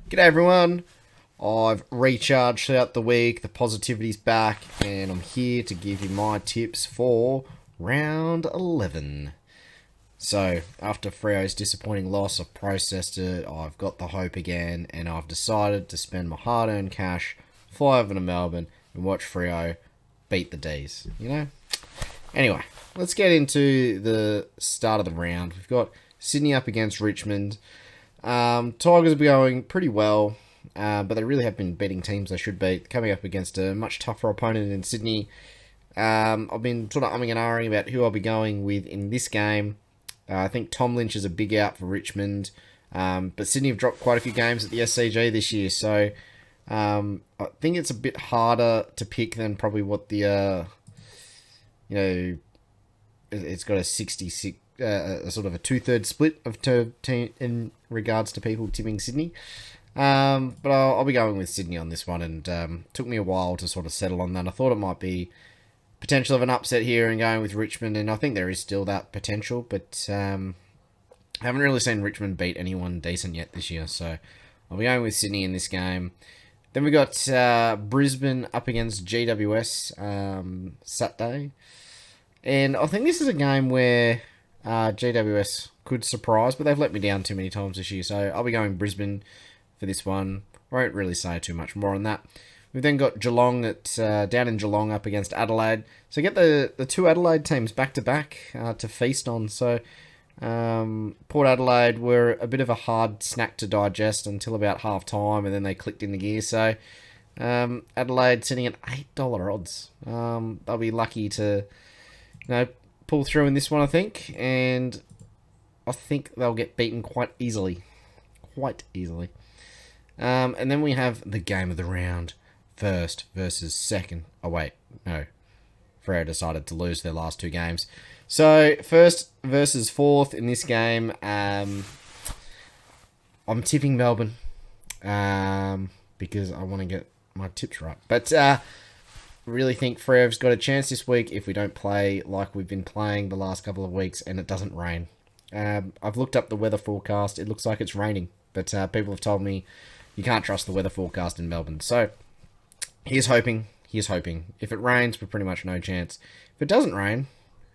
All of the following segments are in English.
G'day everyone. I've recharged throughout the week, the positivity's back, and I'm here to give you my tips for round 11. So, after Freo's disappointing loss, I've processed it, I've got the hope again, and I've decided to spend my hard-earned cash, fly over to Melbourne, and watch Freo beat the Dees, Anyway, let's get into the start of the round. We've got Sydney up against Richmond. Tigers are going pretty well, but they really have been beating teams they should beat, coming up against a much tougher opponent in Sydney. I've been sort of umming and ahhing about who I'll be going with in this game. I think Tom Lynch is a big out for Richmond, but Sydney have dropped quite a few games at the SCG this year, so I think it's a bit harder to pick than probably what the, it's got a 66, a sort of a 2/3 split of team in regards to people tipping Sydney. But I'll be going with Sydney on this one, and took me a while to sort of settle on that. I thought it might be potential of an upset here and going with Richmond, and I think there is still that potential, but haven't really seen Richmond beat anyone decent yet this year, so I'll be going with Sydney in this game. Then we got Brisbane up against GWS Saturday, and I think this is a game where GWS could surprise, but they've let me down too many times this year, so I'll be going Brisbane for this one. Won't really say too much more on that. We've then got Geelong down in Geelong up against Adelaide. So get the two Adelaide teams back to back to feast on. So Port Adelaide were a bit of a hard snack to digest until about half time, and then they clicked in the gear. So Adelaide sitting at $8 odds. They'll be lucky to pull through in this one, I think, and I think they'll get beaten quite easily. And then we have the game of the round. First versus second. Oh, wait. No. Freo decided to lose their last two games. So, first versus fourth in this game. I'm tipping Melbourne. Because I want to get my tips right. But, really think Freo's got a chance this week if we don't play like we've been playing the last couple of weeks and it doesn't rain. I've looked up the weather forecast. It looks like it's raining. But, people have told me you can't trust the weather forecast in Melbourne. So, here's hoping. If it rains, we're pretty much no chance. If it doesn't rain,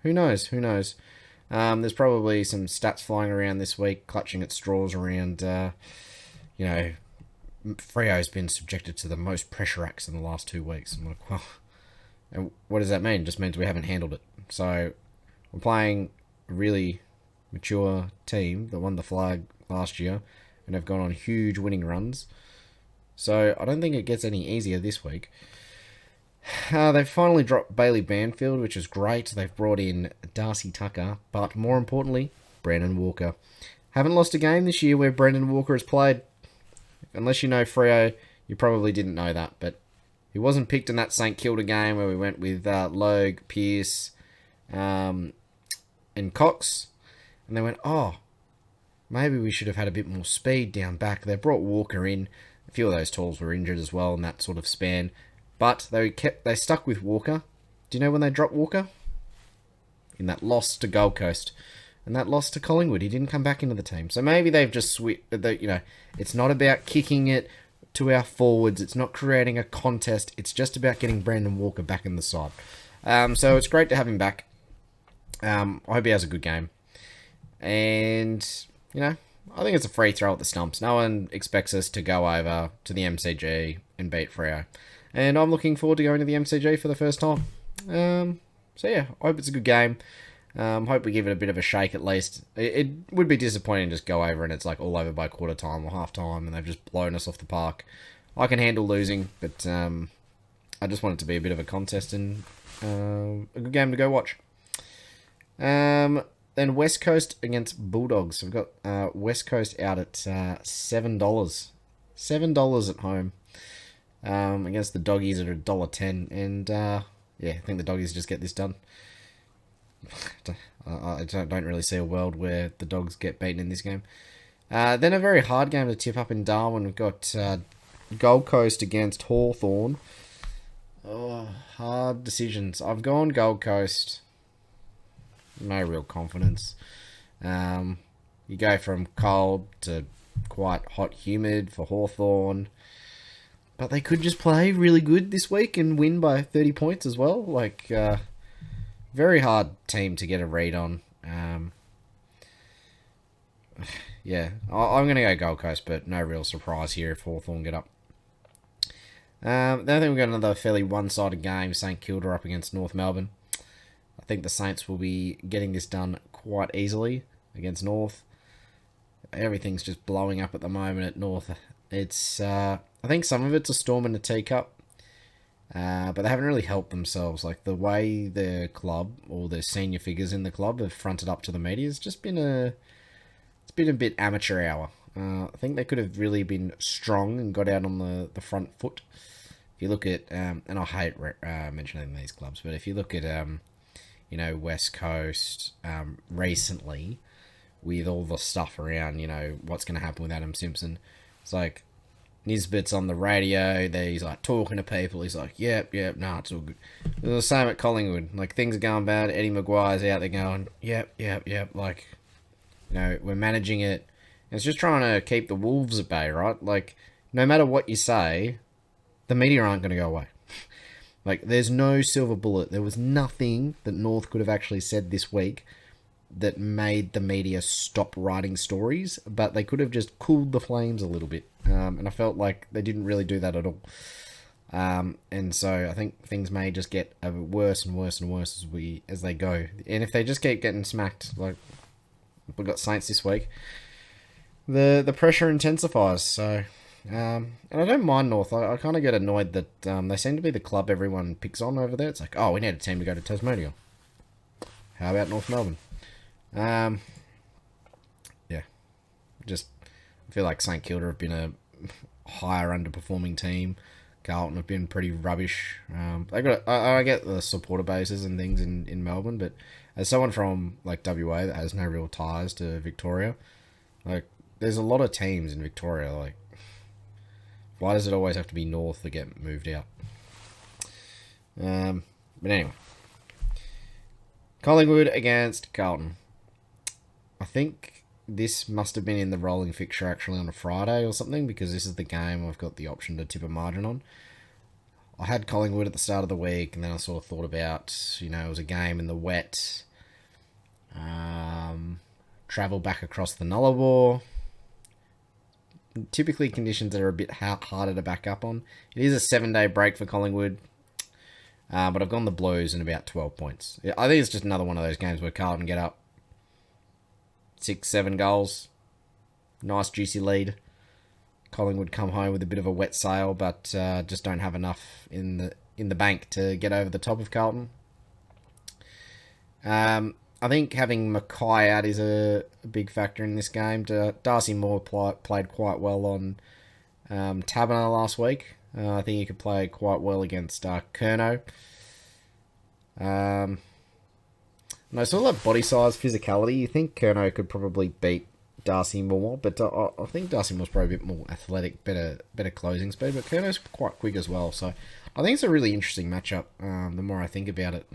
who knows? There's probably some stats flying around this week, clutching at straws around, Freo's been subjected to the most pressure acts in the last 2 weeks. I'm like, well, and what does that mean? It just means we haven't handled it. So, we're playing a really mature team that won the flag last year and have gone on huge winning runs. So, I don't think it gets any easier this week. They've finally dropped Bailey Banfield, which is great. They've brought in Darcy Tucker, but more importantly, Brandon Walker. Haven't lost a game this year where Brandon Walker has played. Unless you know Freo, you probably didn't know that, but he wasn't picked in that St Kilda game where we went with Logue, Pearce, and Cox. And they went, maybe we should have had a bit more speed down back. They brought Walker in. A few of those tools were injured as well in that sort of span. But they stuck with Walker. Do you know when they dropped Walker? In that loss to Gold Coast. And that loss to Collingwood. He didn't come back into the team. So maybe they've just switched. It's not about kicking it to our forwards. It's not creating a contest. It's just about getting Brandon Walker back in the side. So it's great to have him back. I hope he has a good game. And, I think it's a free throw at the stumps. No one expects us to go over to the MCG and beat Freo. And I'm looking forward to going to the MCG for the first time. So yeah, I hope it's a good game. Hope we give it a bit of a shake at least. It would be disappointing to just go over and it's like all over by quarter time or half time and they've just blown us off the park. I can handle losing, but I just want it to be a bit of a contest and a good game to go watch. Then West Coast against Bulldogs. We've got West Coast out at $7. $7 at home. Against the Doggies at $1.10. And, I think the Doggies just get this done. I don't really see a world where the Dogs get beaten in this game. Then a very hard game to tip up in Darwin. We've got Gold Coast against Hawthorn. Hard decisions. I've gone Gold Coast. No real confidence. You go from cold to quite hot, humid for Hawthorn. But they could just play really good this week and win by 30 points as well. Like, very hard team to get a read on. Yeah, I'm going to go Gold Coast, but no real surprise here if Hawthorn get up. Then I think we've got another fairly one-sided game. St Kilda up against North Melbourne. I think the Saints will be getting this done quite easily against North. Everything's just blowing up at the moment at North. It's I think some of it's a storm in a teacup, but they haven't really helped themselves. Like the way the club or the senior figures in the club have fronted up to the media has just been a bit amateur hour. I think they could have really been strong and got out on the front foot. If you look at, and I hate mentioning these clubs, but if you look at, West Coast recently, with all the stuff around, what's going to happen with Adam Simpson, it's like Nisbet's on the radio. He's like talking to people. He's like, yep, nah, it's all good. It was the same at Collingwood. Like things are going bad. Eddie Maguire's out there going, yep. Like, we're managing it. It's just trying to keep the wolves at bay, right? Like, no matter what you say, the media aren't going to go away. Like, there's no silver bullet. There was nothing that North could have actually said this week that made the media stop writing stories, but they could have just cooled the flames a little bit. And I felt like they didn't really do that at all. And so I think things may just get worse and worse and worse as they go. And if they just keep getting smacked, like we've got Saints this week, the pressure intensifies. So, and I don't mind North. I kind of get annoyed that they seem to be the club everyone picks on over there. It's like, oh, we need a team to go to Tasmania. How about North Melbourne? Yeah, just I feel like St Kilda have been a higher underperforming team. Carlton have been pretty rubbish. I get the supporter bases and things in Melbourne, but as someone from like WA that has no real ties to Victoria, like there's a lot of teams in Victoria. Like, why does it always have to be North that get moved out? But anyway, Collingwood against Carlton. I think this must have been in the rolling fixture actually on a Friday or something, because this is the game I've got the option to tip a margin on. I had Collingwood at the start of the week, and then I sort of thought about, it was a game in the wet. Travel back across the Nullarbor. Typically conditions that are a bit harder to back up on. It is a 7-day break for Collingwood, but I've gone the Blues in about 12 points. I think it's just another one of those games where Carlton get up 6-7 goals. Nice juicy lead. Collingwood come home with a bit of a wet sail, but just don't have enough in the bank to get over the top of Carlton. I think having Mackay out is a big factor in this game. Darcy Moore played quite well on Taberner last week. I think he could play quite well against Curnow. And I saw that body size, physicality. You think Curnow could probably beat Darcy Moore, but I think Darcy Moore's probably a bit more athletic, better closing speed, but Curnow's quite quick as well. So I think it's a really interesting matchup. The more I think about it,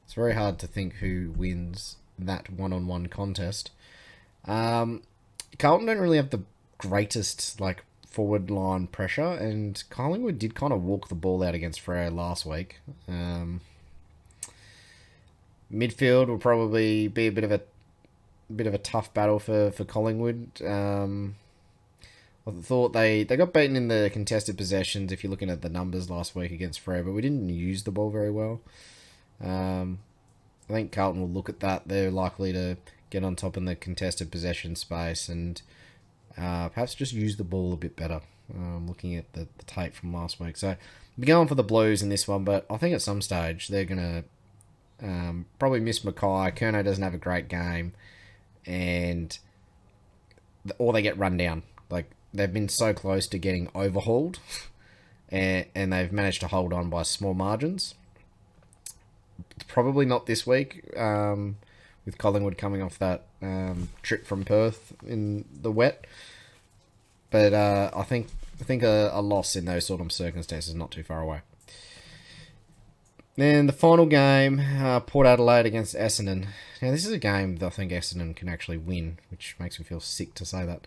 it's very hard to think who wins that one-on-one contest. Carlton don't really have the greatest forward line pressure, and Collingwood did kind of walk the ball out against Freo last week. Midfield will probably be a bit of a tough battle for Collingwood. I thought they got beaten in the contested possessions if you're looking at the numbers last week against Freo, but we didn't use the ball very well. I think Carlton will look at that. They're likely to get on top in the contested possession space and perhaps just use the ball a bit better. Looking at the tape from last week. So I'm going for the Blues in this one, but I think at some stage they're going to probably miss Mackay. Curnow doesn't have a great game, or they get run down. They've been so close to getting overhauled, and they've managed to hold on by small margins. Probably not this week, with Collingwood coming off that trip from Perth in the wet. But I think a loss in those sort of circumstances is not too far away. Then the final game, Port Adelaide against Essendon. Now this is a game that I think Essendon can actually win, which makes me feel sick to say that.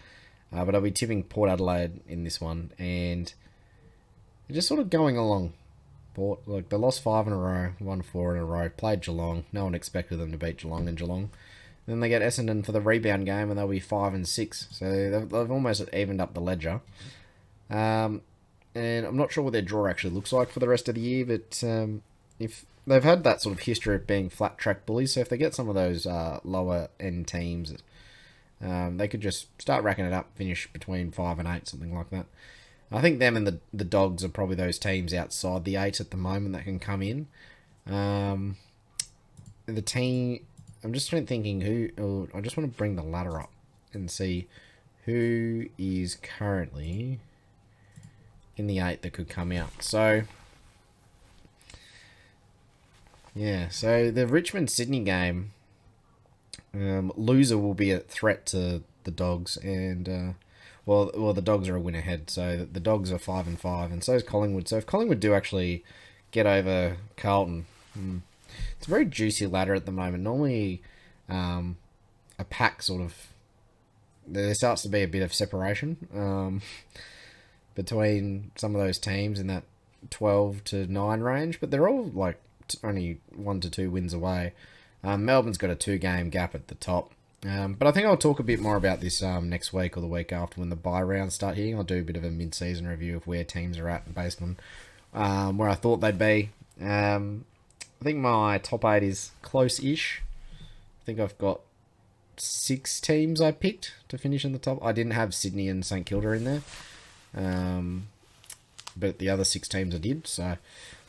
But I'll be tipping Port Adelaide in this one, and they're just sort of going along. Port, like, they lost 5 in a row, won 4 in a row, played Geelong. No one expected them to beat Geelong in Geelong. Then they get Essendon for the rebound game, and they'll be 5 and 6. So they've almost evened up the ledger. And I'm not sure what their draw actually looks like for the rest of the year, but if they've had that sort of history of being flat track bullies, so if they get some of those lower end teams, they could just start racking it up, finish between 5 and 8, something like that. I think them and the Dogs are probably those teams outside the 8 at the moment that can come in. The team, I'm just thinking who. Oh, I just want to bring the ladder up and see who is currently in the 8 that could come out. So, yeah. So the Richmond-Sydney game, loser will be a threat to the Dogs, and well, the Dogs are a win ahead. So the Dogs are 5 and 5, and so is Collingwood. So if Collingwood do actually get over Carlton, it's a very juicy ladder at the moment. Normally, a pack sort of, there starts to be a bit of separation between some of those teams in that 12 to 9 range, but they're all like only 1 to 2 wins away. Melbourne's got a 2-game gap at the top. But I think I'll talk a bit more about this next week or the week after when the bye rounds start hitting. I'll do a bit of a mid-season review of where teams are at based on where I thought they'd be. I think my top 8 is close-ish. I think I've got 6 teams I picked to finish in the top. I didn't have Sydney and St Kilda in there. But the other 6 teams I did. So,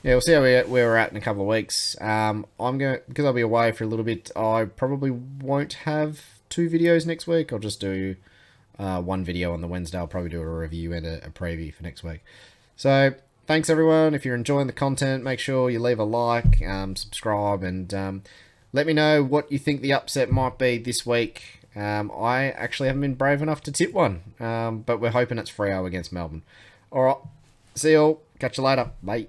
yeah, we'll see where we're at in a couple of weeks. I'm going because I'll be away for a little bit, I probably won't have 2 videos next week. I'll just do 1 video on the Wednesday. I'll probably do a review and a preview for next week. So, thanks everyone. If you're enjoying the content, make sure you leave a like, subscribe, and let me know what you think the upset might be this week. I actually haven't been brave enough to tip one, but we're hoping it's Freo against Melbourne. Alright, see you all. Catch you later. Bye.